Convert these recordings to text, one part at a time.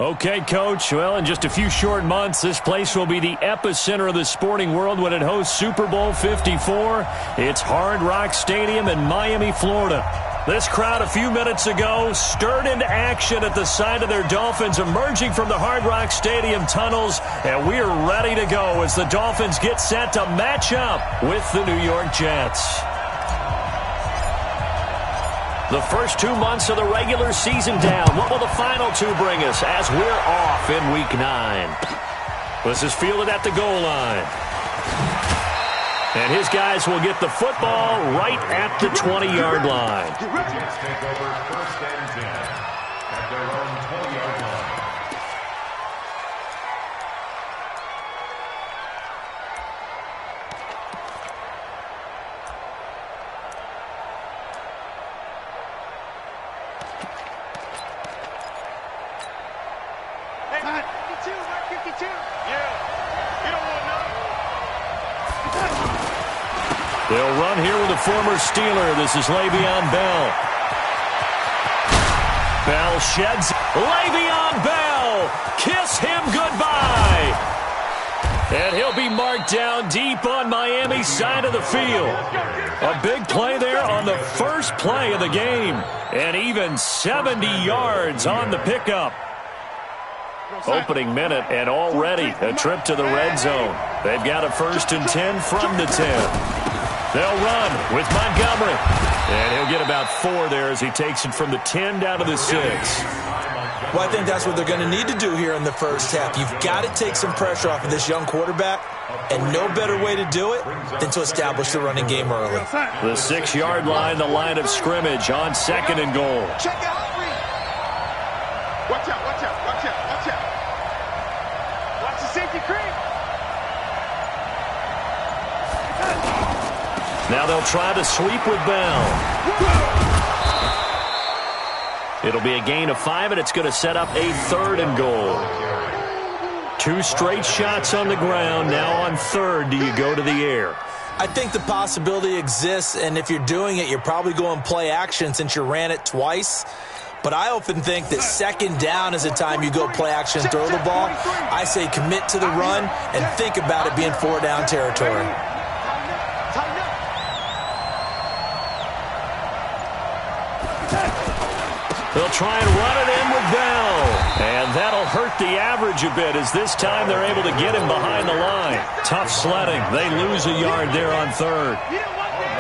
Okay, Coach. Well, in just a few short months, this place will be the epicenter of the sporting world when it hosts Super Bowl 54. It's Hard Rock Stadium in Miami, Florida. This crowd a few minutes ago stirred into action at the sight of their Dolphins emerging from the Hard Rock Stadium tunnels, and we are ready to go as the Dolphins get set to match up with the New York Jets. The first 2 months of the regular season down. What will the final two bring us as we're off in Week 9? This is fielded at the goal line. And his guys will get the football right at the 20-yard line. Jets take over first and 10 at their own 20-yard line. They'll run here with a former Steeler. This is Le'Veon Bell. Bell sheds. Le'Veon Bell! Kiss him goodbye! And he'll be marked down deep on Miami's side of the field. A big play there on the first play of the game. And even 70 yards on the pickup. Opening minute and already a trip to the red zone. They've got a 1st and 10 from the 10. They'll run with Montgomery. And he'll get about 4 there as he takes it from the 10 down to the 6. Well, I think that's what they're going to need to do here in the first half. You've got to take some pressure off of this young quarterback, and no better way to do it than to establish the running game early. The 6-yard line, the line of scrimmage on 2nd and goal. Check out. Watch out, watch out, watch out, watch out. Watch the safety creep. Now they'll try to sweep with Bell. It'll be a gain of 5, and it's going to set up a 3rd and goal. 2 straight shots on the ground. Now on 3rd, do you go to the air? I think the possibility exists, and if you're doing it, you're probably going play action since you ran it twice. But I often think that 2nd down is the time you go play action, throw the ball. I say commit to the run and think about it being 4-down territory. They'll try and run it in with Bell. And that'll hurt the average a bit as this time they're able to get him behind the line. Tough sledding. They lose a yard there on 3rd.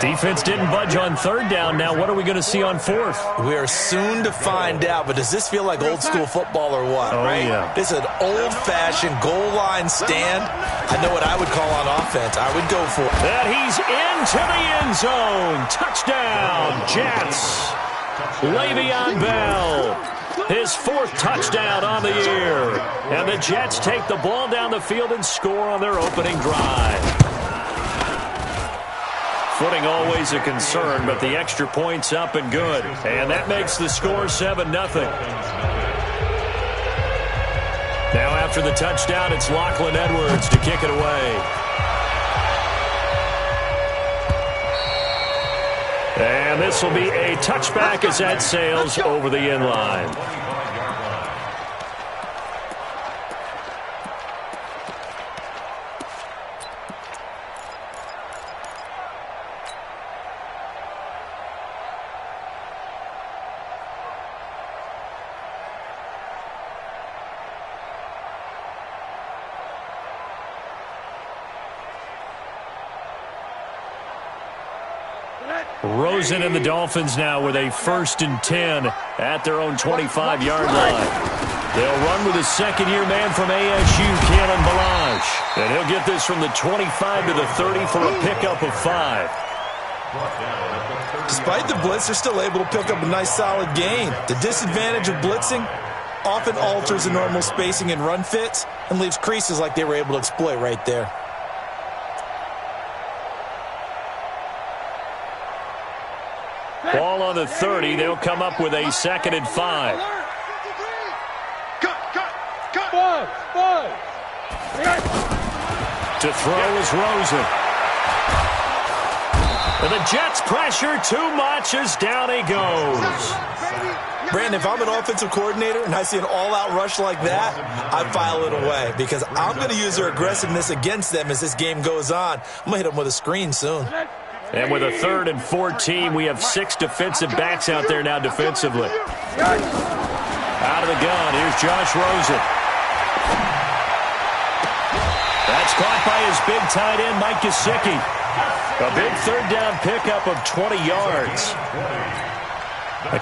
Defense didn't budge on 3rd down. Now what are we going to see on 4th? We are soon to find out, but does this feel like old school football or what? Oh, right? Yeah. This is an old-fashioned goal line stand. I know what I would call on offense. I would go for it. And he's into the end zone. Touchdown, Jets. Le'Veon Bell, his 4th touchdown on the year. And the Jets take the ball down the field and score on their opening drive. Footing always a concern, but the extra point's up and good. And that makes the score 7-0. Now after the touchdown, it's Lachlan Edwards to kick it away. And this will be a touchback as that sails over the end line. Rosen and the Dolphins now with a 1st and 10 at their own 25-yard line. They'll run with a 2nd-year man from ASU, Kalen Ballage. And he'll get this from the 25 to the 30 for a pickup of 5. Despite the blitz, they're still able to pick up a nice solid gain. The disadvantage of blitzing often alters the normal spacing and run fits and leaves creases like they were able to exploit right there. Ball on the 30. They'll come up with a 2nd and 5. To throw is Rosen. And the Jets pressure too much as down he goes. Brandon, if I'm an offensive coordinator and I see an all-out rush like that, I file it away because I'm going to use their aggressiveness against them as this game goes on. I'm going to hit them with a screen soon. And with a 3rd and 14, we have 6 defensive backs out there now defensively. Out of the gun, here's Josh Rosen. That's caught by his big tight end, Mike Gesicki. A big 3rd down pickup of 20 yards.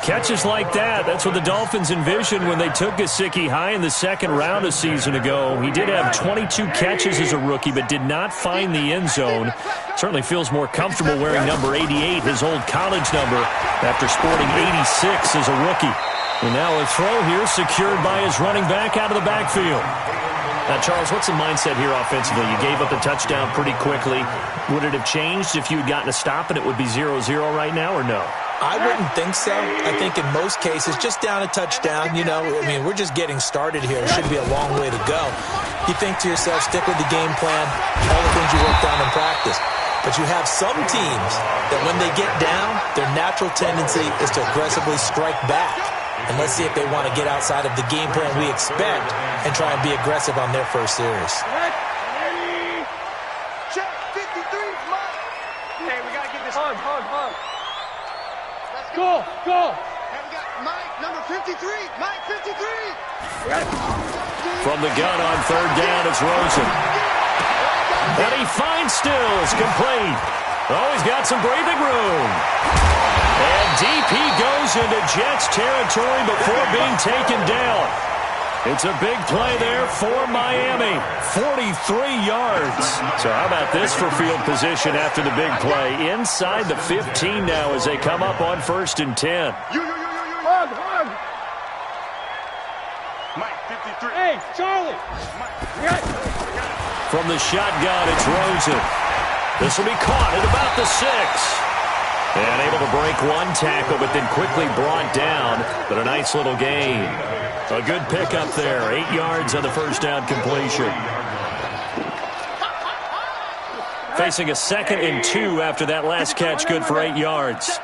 Catches like that, that's what the Dolphins envisioned when they took Gesicki high in the 2nd round a season ago. He did have 22 catches as a rookie, but did not find the end zone. Certainly feels more comfortable wearing number 88, his old college number, after sporting 86 as a rookie. And now a throw here secured by his running back out of the backfield. Now, Charles, what's the mindset here offensively? You gave up the touchdown pretty quickly. Would it have changed if you had gotten a stop and it would be 0-0 right now, or no? I wouldn't think so. I think in most cases, just down a touchdown, you know, I mean, we're just getting started here. It should be a long way to go. You think to yourself, stick with the game plan, all the things you worked on in practice. But you have some teams that when they get down, their natural tendency is to aggressively strike back. And let's see if they want to get outside of the game plan we expect and try and be aggressive on their first series. Check 53, Mike. Hey, we got to get this hug. Let's Go. And we got Mike, number 53. Mike, 53. From the gun on 3rd down, it's Rosen. And he finds Stills, complete. Oh, he's got some breathing room. And deep he goes into Jets territory before being taken down. It's a big play there for Miami. 43 yards. So how about this for field position after the big play? Inside the 15 now as they come up on 1st and 10. Hug. Mike, 53. Hey, Charlie. From the shotgun, it's Rosen. This will be caught at about the 6. And able to break one tackle, but then quickly brought down. But a nice little gain. A good pickup there. 8 yards on the 1st down completion. Facing a 2nd and 2 after that last catch, good for 8 yards.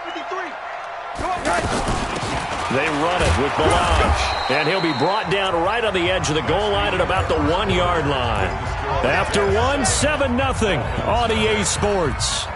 They run it with Balaj. And he'll be brought down right on the edge of the goal line at about the 1-yard line. After 7-0 on EA Sports.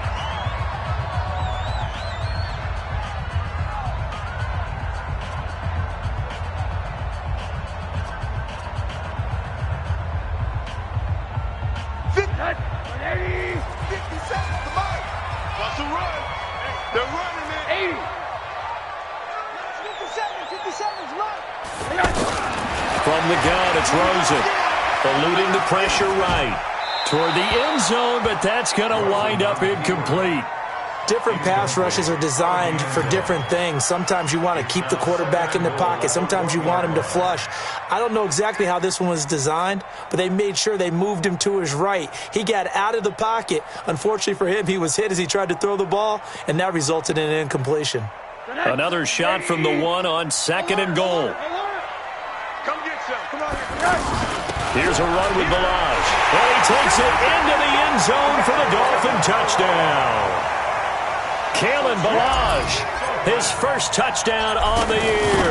From the gun, it's Rosen. Eluding the pressure right toward the end zone, but that's going to wind up incomplete. Different pass rushes are designed for different things. Sometimes you want to keep the quarterback in the pocket. Sometimes you want him to flush. I don't know exactly how this one was designed, but they made sure they moved him to his right. He got out of the pocket. Unfortunately for him, he was hit as he tried to throw the ball, and that resulted in an incompletion. Another shot from the 1 on 2nd and goal. Come get some. Come on here. Here's a run with Balaj. And he takes it into the end zone for the Dolphin touchdown. Kalen Balaj, his first touchdown on the year,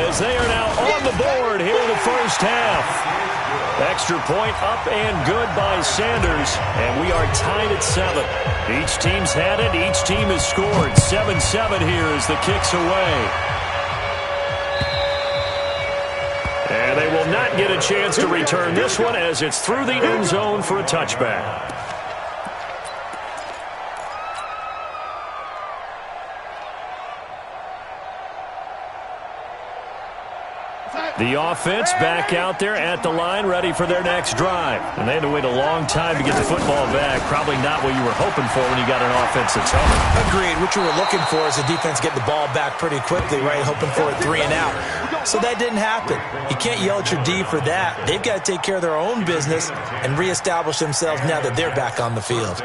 as they are now on the board here in the 1st half. Extra point up and good by Sanders, and we are tied at 7. Each team's had it. Each team has scored. 7-7 here as the kick's away. And they will not get a chance to return this one as it's through the end zone for a touchback. The offense back out there at the line, ready for their next drive. And they had to wait a long time to get the football back. Probably not what you were hoping for when you got an offense that's home. Agreed. What you were looking for is the defense get the ball back pretty quickly, right? Hoping for a 3 and out. So that didn't happen. You can't yell at your D for that. They've got to take care of their own business and reestablish themselves now that they're back on the field.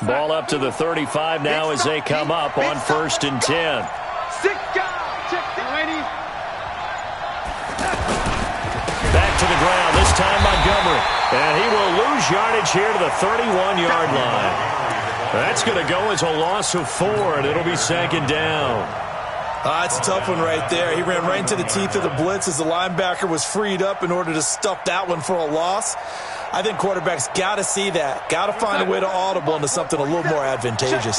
Ball up to the 35 now as they come up on 1st and 10. to the ground, this time Montgomery. And he will lose yardage here to the 31-yard line. That's going to go as a loss of 4, and it'll be second down. It's a tough one right there. He ran right into the teeth of the blitz as the linebacker was freed up in order to stuff that one for a loss. I think quarterbacks got to see that. Got to find a way to audible into something a little more advantageous.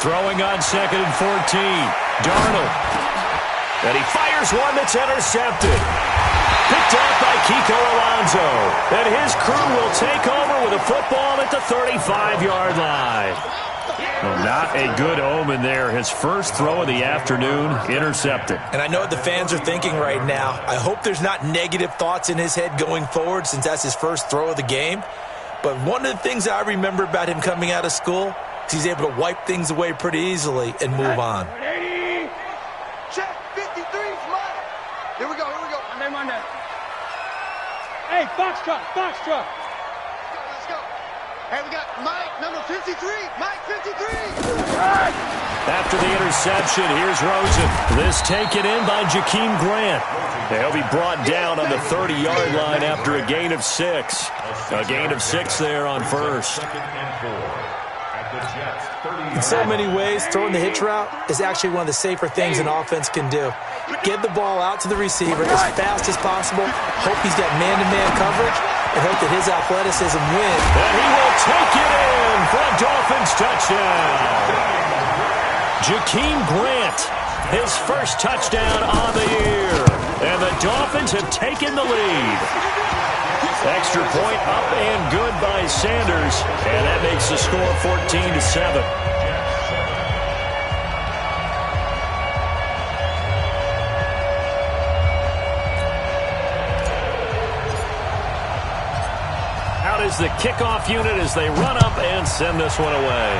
Throwing on 2nd and 14. Darnold. And he fires one that's intercepted. Picked off by Kiko Alonso. And his crew will take over with a football at the 35-yard line. Well, not a good omen there. His first throw of the afternoon, intercepted. And I know what the fans are thinking right now. I hope there's not negative thoughts in his head going forward since that's his first throw of the game. But one of the things I remember about him coming out of school is he's able to wipe things away pretty easily and move on. Check 53, smile. Here we go. Monday. Hey, box truck. Let's go. Hey, we got Mike, number 53. Mike, 53. After the interception, here's Rosen. This taken in by Jakeem Grant. He'll be brought down on the 30-yard line after a gain of 6. A gain of 6 there on first. In so many ways, throwing the hitch route is actually one of the safer things an offense can do. Get the ball out to the receiver as fast as possible, hope he's got man-to-man coverage, and hope that his athleticism wins. And he will take it in for a Dolphins touchdown. Jakeem Grant, his first touchdown on the year. And the Dolphins have taken the lead. Extra point up and good by Sanders. And that makes the score 14-7. Out is the kickoff unit as they run up and send this one away.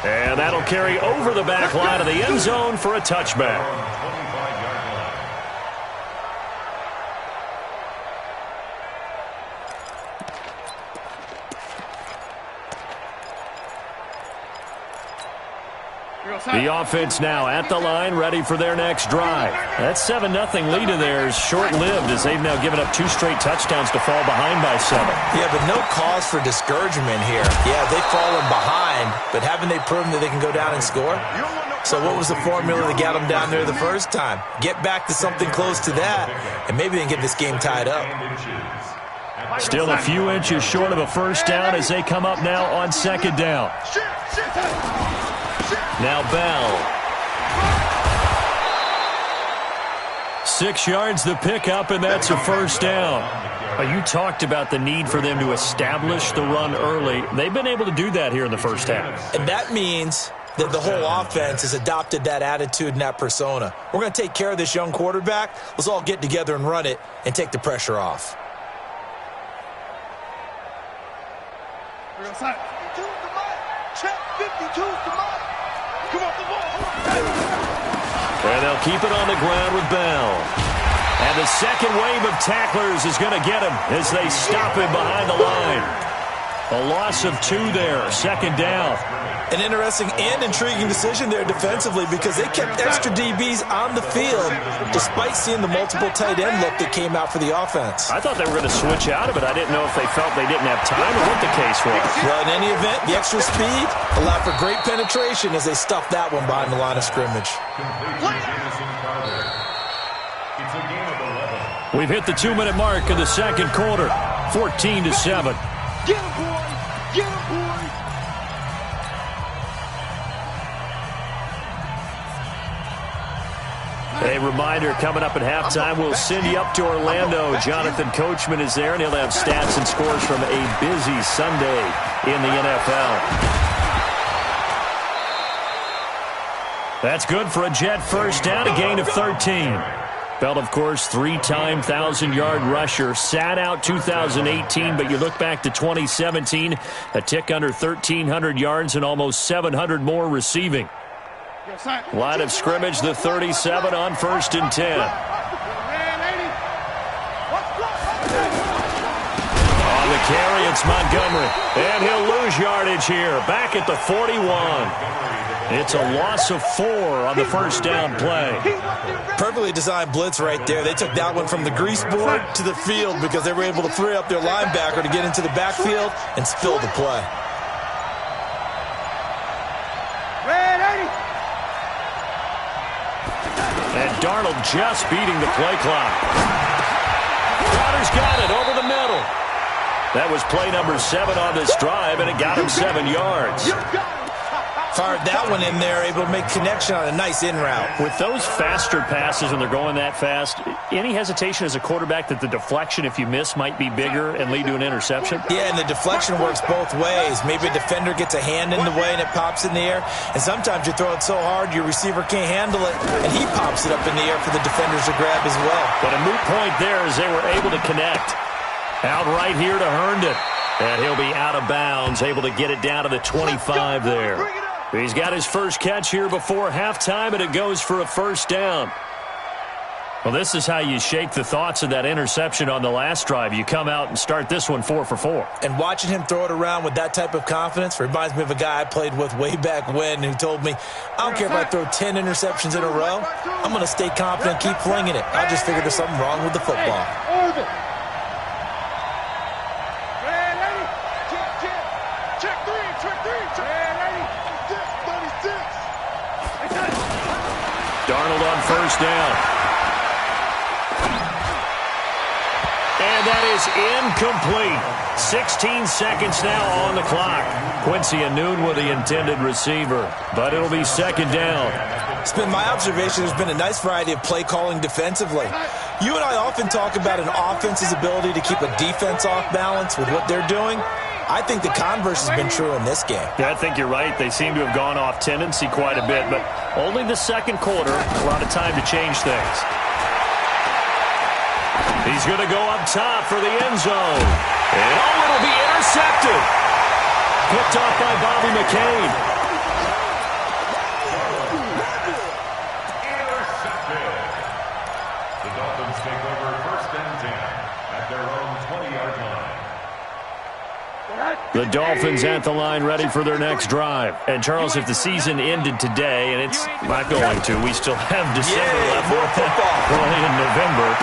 And that'll carry over the back line of the end zone for a touchback. The offense now at the line, ready for their next drive. That 7-0 lead of theirs short-lived as they've now given up 2 straight touchdowns to fall behind by 7. Yeah, but no cause for discouragement here. Yeah, they've fallen behind, but haven't they proven that they can go down and score? So what was the formula that got them down there the first time? Get back to something close to that, and maybe they can get this game tied up. Still a few inches short of a first down as they come up now on second down. Now Bell. 6 yards the pickup, and that's a first down. You talked about the need for them to establish the run early. They've been able to do that here in the first half. And that means that the whole offense has adopted that attitude and that persona. We're going to take care of this young quarterback. Let's all get together and run it and take the pressure off. Check 52, and they'll keep it on the ground with Bell. And the second wave of tacklers is going to get him as they stop him behind the line. A loss of 2 there, second down. An interesting and intriguing decision there defensively because they kept extra DBs on the field despite seeing the multiple tight end look that came out for the offense. I thought they were going to switch out of it. I didn't know if they felt they didn't have time or what the case was. Well, in any event, the extra speed allowed for great penetration as they stuffed that one behind the line of scrimmage. We've hit the 2-minute mark in the second quarter, 14-7. Get him, boy! Get him, boy! A reminder, coming up at halftime, we'll send you up to Orlando. Jonathan Coachman is there, and he'll have stats and scores from a busy Sunday in the NFL. That's good for a Jet first down, a gain of 13. Bell, of course, 3-time 1,000-yard rusher. Sat out 2018, but you look back to 2017, a tick under 1,300 yards and almost 700 more receiving. Line of scrimmage, the 37 on 1st and 10. On the carry, it's Montgomery. And he'll lose yardage here, back at the 41. It's a loss of 4 on the first down play. Perfectly designed blitz right there. They took that one from the grease board to the field because they were able to free up their linebacker to get into the backfield and spill the play. And Darnold just beating the play clock. Crowder's got it over the middle. That was play number 7 on this drive, and it got him 7 yards. Fired that one in there, able to make connection on a nice in route. With those faster passes when they're going that fast, any hesitation as a quarterback that the deflection, if you miss, might be bigger and lead to an interception? Yeah, and the deflection works both ways. Maybe a defender gets a hand in the way and it pops in the air. And sometimes you throw it so hard your receiver can't handle it, and he pops it up in the air for the defenders to grab as well. But a moot point there as they were able to connect. Out right here to Herndon. And he'll be out of bounds, able to get it down to the 25 there. He's got his first catch here before halftime, and it goes for a first down. Well, this is how you shake the thoughts of that interception on the last drive. You come out and start this one 4 for 4. And watching him throw it around with that type of confidence reminds me of a guy I played with way back when who told me, I don't care if I throw 10 interceptions in a row. I'm going to stay confident and keep flinging it. I just figured there's something wrong with the football. Darnold on first down. And that is incomplete. 16 seconds now on the clock. Quincy Enunwa with the intended receiver, but it'll be second down. It's been my observation there's been a nice variety of play calling defensively. You and I often talk about an offense's ability to keep a defense off balance with what they're doing. I think the converse has been true in this game. Yeah, I think you're right. They seem to have gone off tendency quite a bit, but only the second quarter, a lot of time to change things. He's going to go up top for the end zone. And it'll be intercepted. Picked off by Bobby McCain. Intercepted. The Dolphins take over first and 10 at their own 20-yard line. The Dolphins at the line ready for their next drive. And, Charles, if the season ended today, and it's not going to, we still have December left, early in November,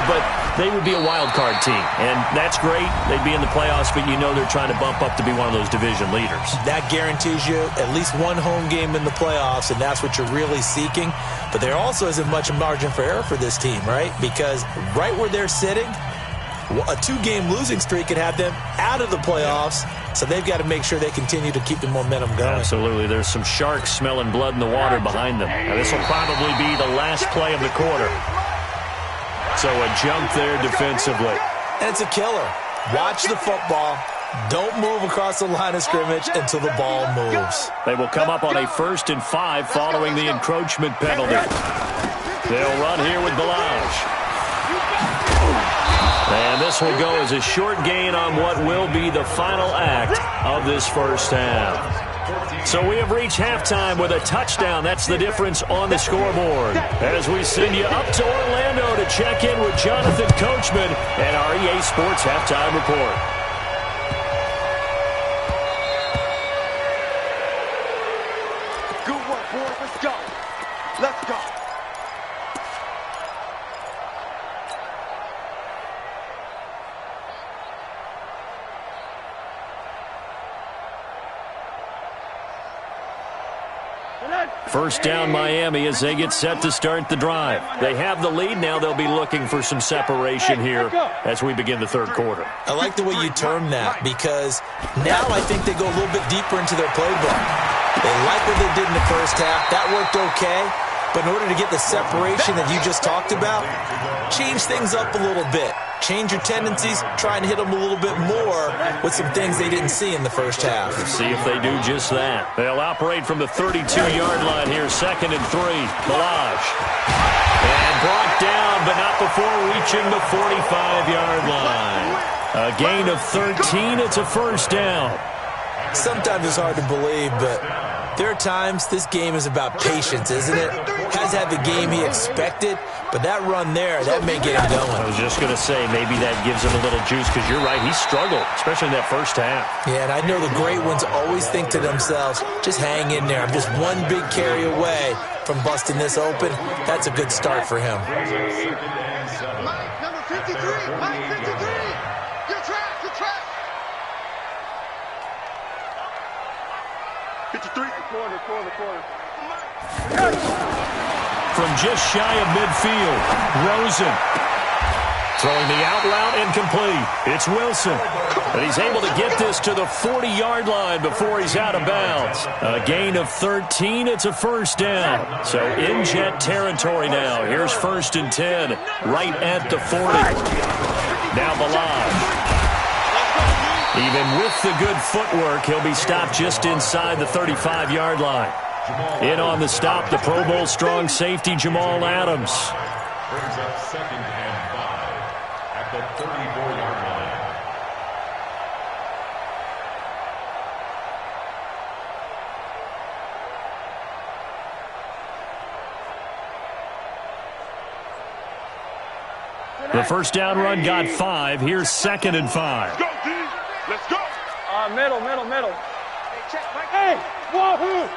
but they would be a wild card team. And that's great. They'd be in the playoffs, but you know they're trying to bump up to be one of those division leaders. That guarantees you at least one home game in the playoffs, and that's what you're really seeking. But there also isn't much margin for error for this team, right? Because right where they're sitting, a 2-game losing streak could have them out of the playoffs, so they've got to make sure they continue to keep the momentum going. Absolutely. There's some sharks smelling blood in the water behind them. Now, this will probably be the last play of the quarter. So a jump there defensively. And it's a killer. Watch the football. Don't move across the line of scrimmage until the ball moves. They will come up on a 1st and 5 following the encroachment penalty. They'll run here with Ballage. And this will go as a short gain on what will be the final act of this first half. So we have reached halftime with a touchdown. That's the difference on the scoreboard. As we send you up to Orlando to check in with Jonathan Coachman and our EA Sports Halftime Report. Good work, boys. Let's go. Let's go. First down Miami as they get set to start the drive. They have the lead. Now they'll be looking for some separation here as we begin the third quarter. I like the way you term that because now I think they go a little bit deeper into their playbook. They like what they did in the first half. That worked okay. But in order to get the separation that you just talked about, change things up a little bit. Change your tendencies, try and hit them a little bit more with some things they didn't see in the first half. See if they do just that. They'll operate from the 32-yard line here, 2nd and 3. Ballage. And brought down, but not before reaching the 45-yard line. A gain of 13. It's a first down. Sometimes it's hard to believe, but there are times this game is about patience, isn't it? Has has had the game he expected, but that run there, that may get him going. I was just going to say, maybe that gives him a little juice, because you're right, he struggled, especially in that first half. Yeah, and I know the great ones always think to themselves, just hang in there. I'm just one big carry away from busting this open. That's a good start for him. Mike, number 53. Mike, 53. Your track, your track. 53. Corner. From just shy of midfield, Rosen. Throwing the out route incomplete. It's Wilson. And he's able to get this to the 40-yard line before he's out of bounds. A gain of 13. It's a first down. So in Jet territory now. Here's 1st and 10 right at the 40. Now Balaj. Even with the good footwork, he'll be stopped just inside the 35-yard line. In on the stop, the Pro Bowl strong safety, Jamal Adams. Brings up 2nd and 5 at the 34-yard line. The first down run got 5. Here's 2nd and 5. Go, D. Let's go. Middle. Hey, wahoo.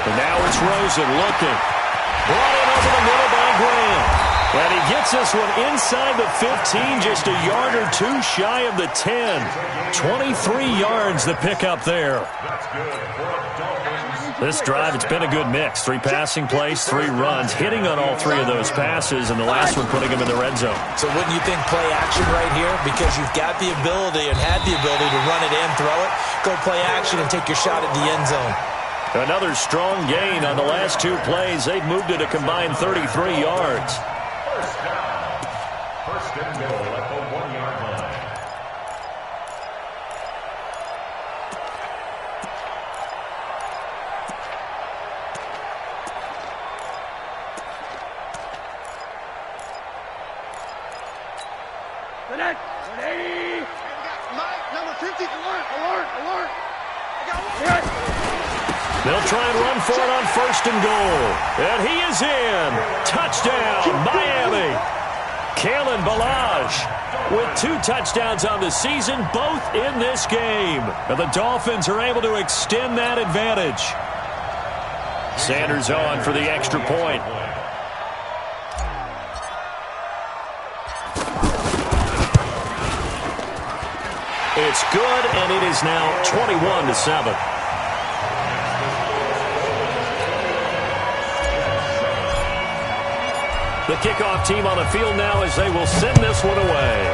And now it's Rosen looking. Brought in over the middle by Graham. And he gets this one inside the 15, just a yard or two shy of the 10. 23 yards the pickup there. That's good for a Dolphins. This drive, it's been a good mix. 3 passing plays, 3 runs, hitting on all 3 of those passes, and the last one putting him in the red zone. So wouldn't you think play action right here? Because you've got the ability and had the ability to run it and throw it. Go play action and take your shot at the end zone. Another strong gain on the last 2 plays. They've moved it a combined 33 yards. First down. 1st and goal at the 1-yard line. Connect. 180. Mike, number 50. Alert. They'll try and run for it on 1st and goal. And he is in. Touchdown, Miami. Kalen Balaj with 2 touchdowns on the season, both in this game. And the Dolphins are able to extend that advantage. Sanders on for the extra point. It's good, and it is now 21-7. The kickoff team on the field now as they will send this one away.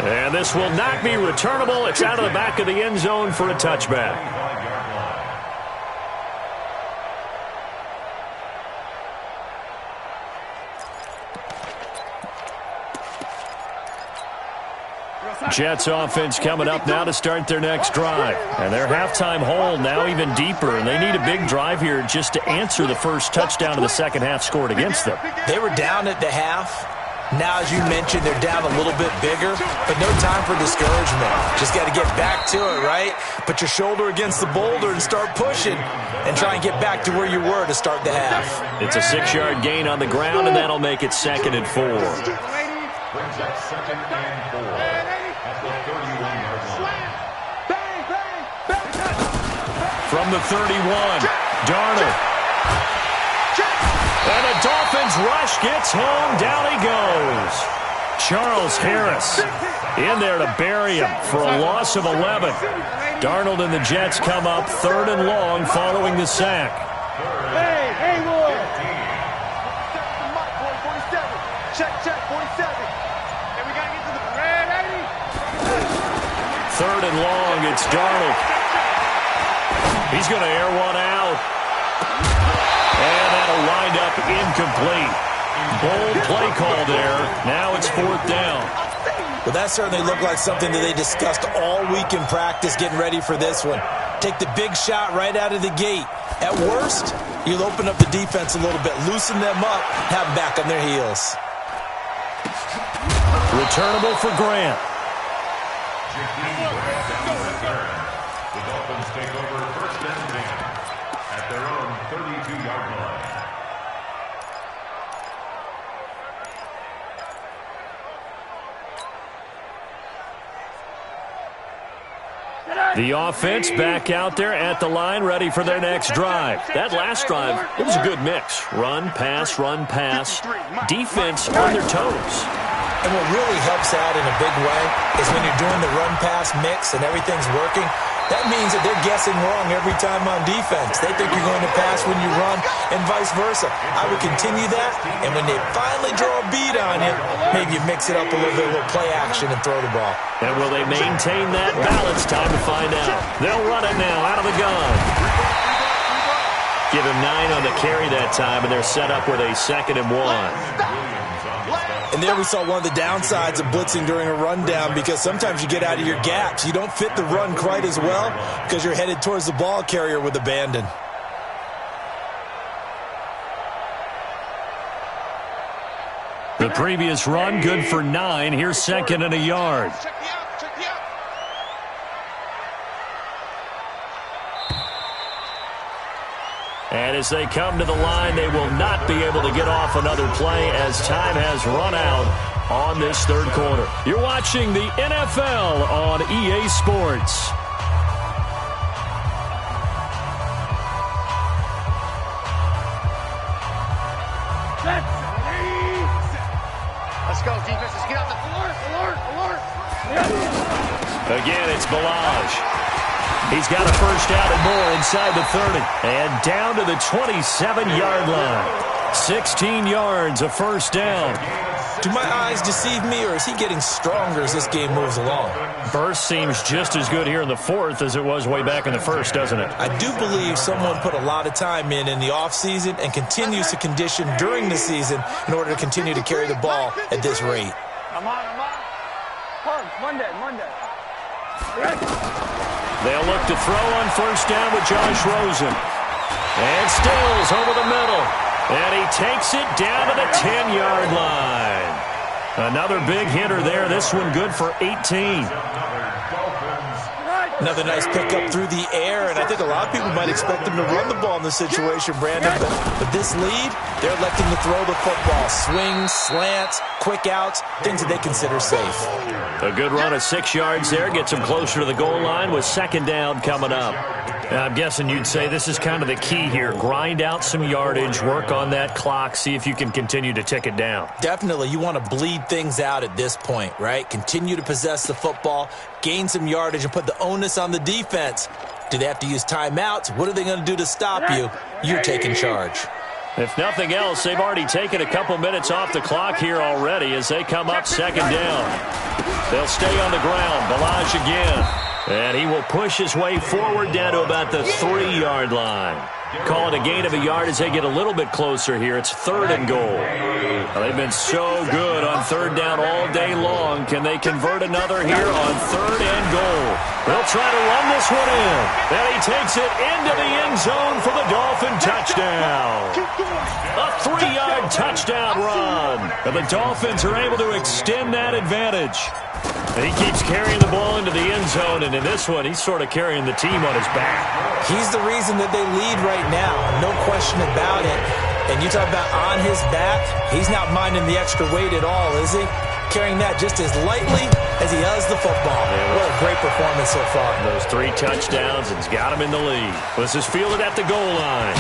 And this will not be returnable. It's out of the back of the end zone for a touchback. Jets offense coming up now to start their next drive. And their halftime hole now even deeper, and they need a big drive here just to answer the first touchdown of the second half scored against them. They were down at the half. Now, as you mentioned, they're down a little bit bigger, but no time for discouragement. Just got to get back to it, right? Put your shoulder against the boulder and start pushing and try and get back to where you were to start the half. It's a 6-yard gain on the ground, and that'll make it 2nd and 4. Brings up 2nd and 4 at the 31-yard line. From the 31, Darnold. And the Dolphins rush gets home. Down he goes. Charles Harris in there to bury him for a loss of 11. Darnold and the Jets come up 3rd and long following the sack. Hey, boy. Check, 47. And we got to get to the red 80. 3rd and long, it's Darnold. He's going to air one out. And that'll wind up incomplete. Bold play call there. Now it's 4th down. Well, that certainly looked like something that they discussed all week in practice getting ready for this one. Take the big shot right out of the gate. At worst, you'll open up the defense a little bit, loosen them up, have them back on their heels. Returnable for Grant. The Dolphins take over first and 10 at their own 32-yard line. The offense back out there at the line, ready for their next drive. That last drive, it was a good mix. Run, pass, defense on their toes. And what really helps out in a big way is when you're doing the run-pass mix and everything's working, that means that they're guessing wrong every time on defense. They think you're going to pass when you run and vice versa. I would continue that, and when they finally draw a beat on you, maybe you mix it up a little bit, a little play action and throw the ball. And will they maintain that balance? Time to find out. They'll run it now out of the gun. Give him 9 on the carry that time, and they're set up with a 2nd and 1. And there we saw one of the downsides of blitzing during a rundown, because sometimes you get out of your gaps. You don't fit the run quite as well because you're headed towards the ball carrier with abandon. The previous run, good for 9. Here's 2nd and a yard. And as they come to the line, they will not be able to get off another play as time has run out on this third quarter. You're watching the NFL on EA Sports. Let's go, defense. Let's get out the alert. Again, it's Ballage. He's got a first down and more inside the 30. And down to the 27-yard line. 16 yards, a first down. Do my eyes deceive me, or is he getting stronger as this game moves along? Burst seems just as good here in the 4th as it was way back in the 1st, doesn't it? I do believe someone put a lot of time in the offseason and continues to condition during the season in order to continue to carry the ball at this rate. I'm on. Monday. They'll look to throw on first down with Josh Rosen. And Stills over the middle. And he takes it down to the 10-yard line. Another big hitter there. This one good for 18. Another nice pickup through the air, and I think a lot of people might expect them to run the ball in this situation, Brandon. But this lead, they're electing to throw the football. Swings, slants, quick outs, things that they consider safe. A good run of 6 yards there. Gets them closer to the goal line with 2nd down coming up. I'm guessing you'd say this is kind of the key here. Grind out some yardage, work on that clock, see if you can continue to tick it down. Definitely. You want to bleed things out at this point, right? Continue to possess the football, gain some yardage, and put the onus on the defense. Do they have to use timeouts? What are they going to do to stop you? You're taking charge. If nothing else, they've already taken a couple minutes off the clock here already as they come up 2nd down. They'll stay on the ground. Ballage again. And he will push his way forward down to about the 3-yard line. Call it a gain of a yard as they get a little bit closer here. It's 3rd and goal. Well, they've been so good on 3rd down all day long. Can they convert another here on 3rd and goal? They'll try to run this one in. And he takes it into the end zone for the Dolphin touchdown. A 3-yard touchdown run. And the Dolphins are able to extend that advantage. And he keeps carrying the ball into the end zone, and in this one, he's sort of carrying the team on his back. He's the reason that they lead right now, no question about it. And you talk about on his back, he's not minding the extra weight at all, is he? Carrying that just as lightly as he does the football. What a great performance so far. Those 3 touchdowns, and he's got him in the lead. This is fielded at the goal line.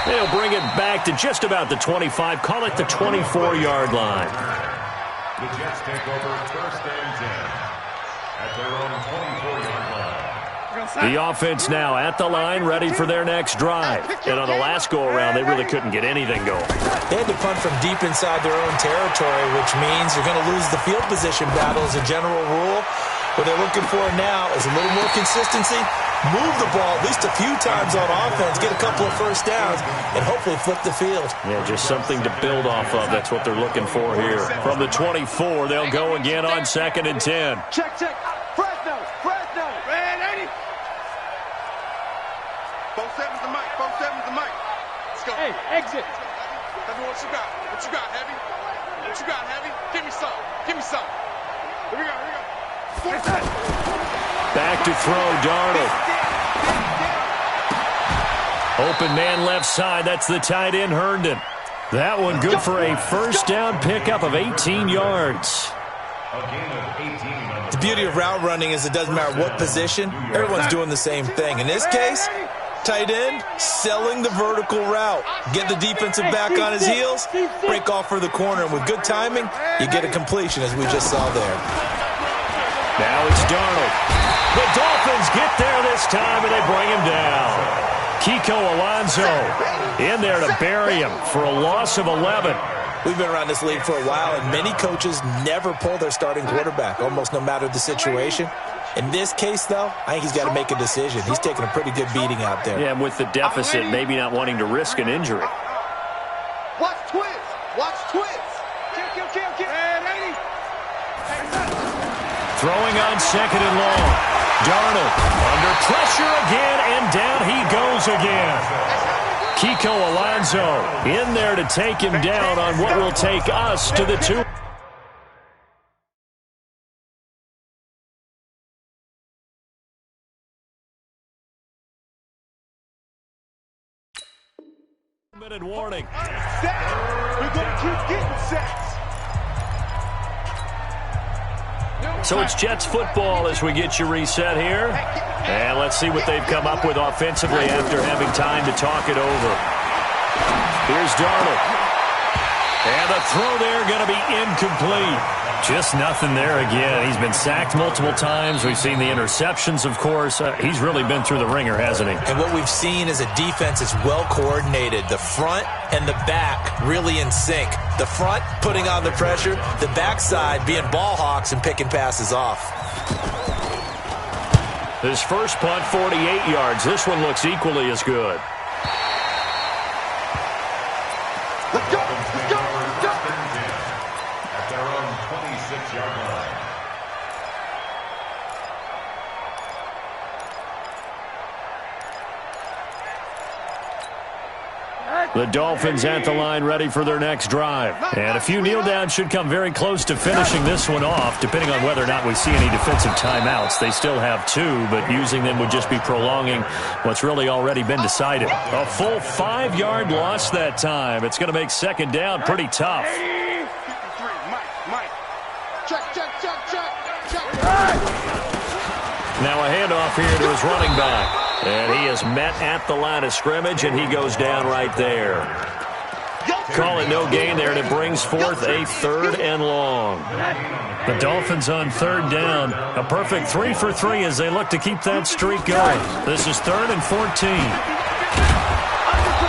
They'll bring it back to just about the 25, call it the 24-yard line. The Jets take over first and 10 at their own 24-yard line. The offense now at the line, ready for their next drive. And on the last go-around, they really couldn't get anything going. They had to punt from deep inside their own territory, which means you're going to lose the field position battle as a general rule. What they're looking for now is a little more consistency, move the ball at least a few times on offense, get a couple of first downs, and hopefully flip the field. Yeah, just something to build off of. That's what they're looking for here. From the 24, they'll go again on 2nd and 10. Check. Fresno. Red 80. 4-7's the mic. Let's go. Hey, exit. Tell me what you got, Heavy? Give me some. Here we go. Back to throw, Darnold. Open man left side. That's the tight end, Herndon. That one good for a first down pickup of 18 yards. The beauty of route running is it doesn't matter what position. Everyone's doing the same thing. In this case, tight end, selling the vertical route. Get the defensive back on his heels, break off for the corner. And with good timing, you get a completion, as we just saw there. Now it's Darnold. The Dolphins get there this time, and they bring him down. Kiko Alonso in there to bury him for a loss of 11. We've been around this league for a while, and many coaches never pull their starting quarterback, almost no matter the situation. In this case, though, I think he's got to make a decision. He's taking a pretty good beating out there. Yeah, and with the deficit, maybe not wanting to risk an injury. Watch twins. Watch twins. Kill. Throwing on second and long. Darnold under pressure again, and down he goes again. Kiko Alonso in there to take him down on what will take us to the 2. Minute warning. We're going to keep getting sacks. So it's Jets football as we get you reset here. And let's see what they've come up with offensively after having time to talk it over. Here's Darnold. And the throw there going to be incomplete. Just nothing there again. He's been sacked multiple times. We've seen the interceptions, of course. He's really been through the ringer, hasn't he? And what we've seen is a defense that's well coordinated. The front and the back really in sync. The front putting on the pressure. The backside being ball hawks and picking passes off. His first punt, 48 yards. This one looks equally as good. Let's go. At their own 26-yard line. The Dolphins at the line ready for their next drive. And a few kneel downs should come very close to finishing this one off, depending on whether or not we see any defensive timeouts. They still have 2, but using them would just be prolonging what's really already been decided. A full 5-yard loss that time. It's going to make second down pretty tough. Now a handoff here to his running back. And he is met at the line of scrimmage, and he goes down right there. Call it no gain there, and it brings forth a 3rd and long. The Dolphins on 3rd down. A perfect 3 for 3 as they look to keep that streak going. This is 3rd and 14.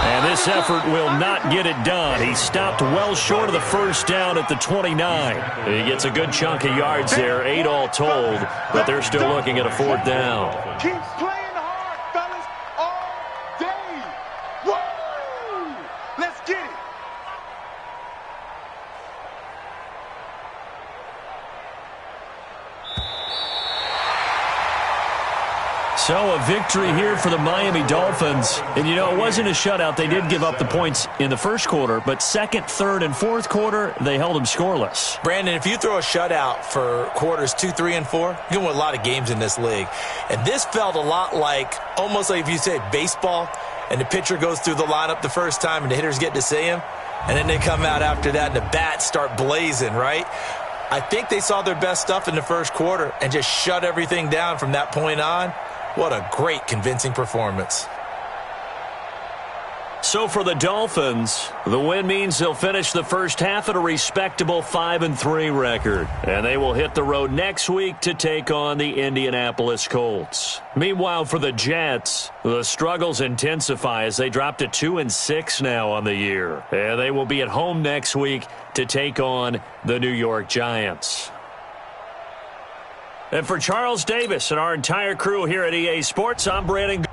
And this effort will not get it done. He stopped well short of the first down at the 29. He gets a good chunk of yards there, 8 all told, but they're still looking at a 4th down. Keep playing hard, fellas, all day. Woo! Let's get it. So a victory here for the Miami Dolphins. And, you know, it wasn't a shutout. They did give up the points in the first quarter, but second, third, and fourth quarter, they held them scoreless. Brandon, if you throw a shutout for quarters 2, 3, and 4, you can win a lot of games in this league. And this felt a lot like, almost like if you say baseball, and the pitcher goes through the lineup the first time and the hitters get to see him, and then they come out after that and the bats start blazing, right? I think they saw their best stuff in the first quarter and just shut everything down from that point on. What a great, convincing performance. So for the Dolphins, the win means they'll finish the first half at a respectable 5-3 record. And they will hit the road next week to take on the Indianapolis Colts. Meanwhile, for the Jets, the struggles intensify as they drop to 2-6 now on the year. And they will be at home next week to take on the New York Giants. And for Charles Davis and our entire crew here at EA Sports, I'm Brandon.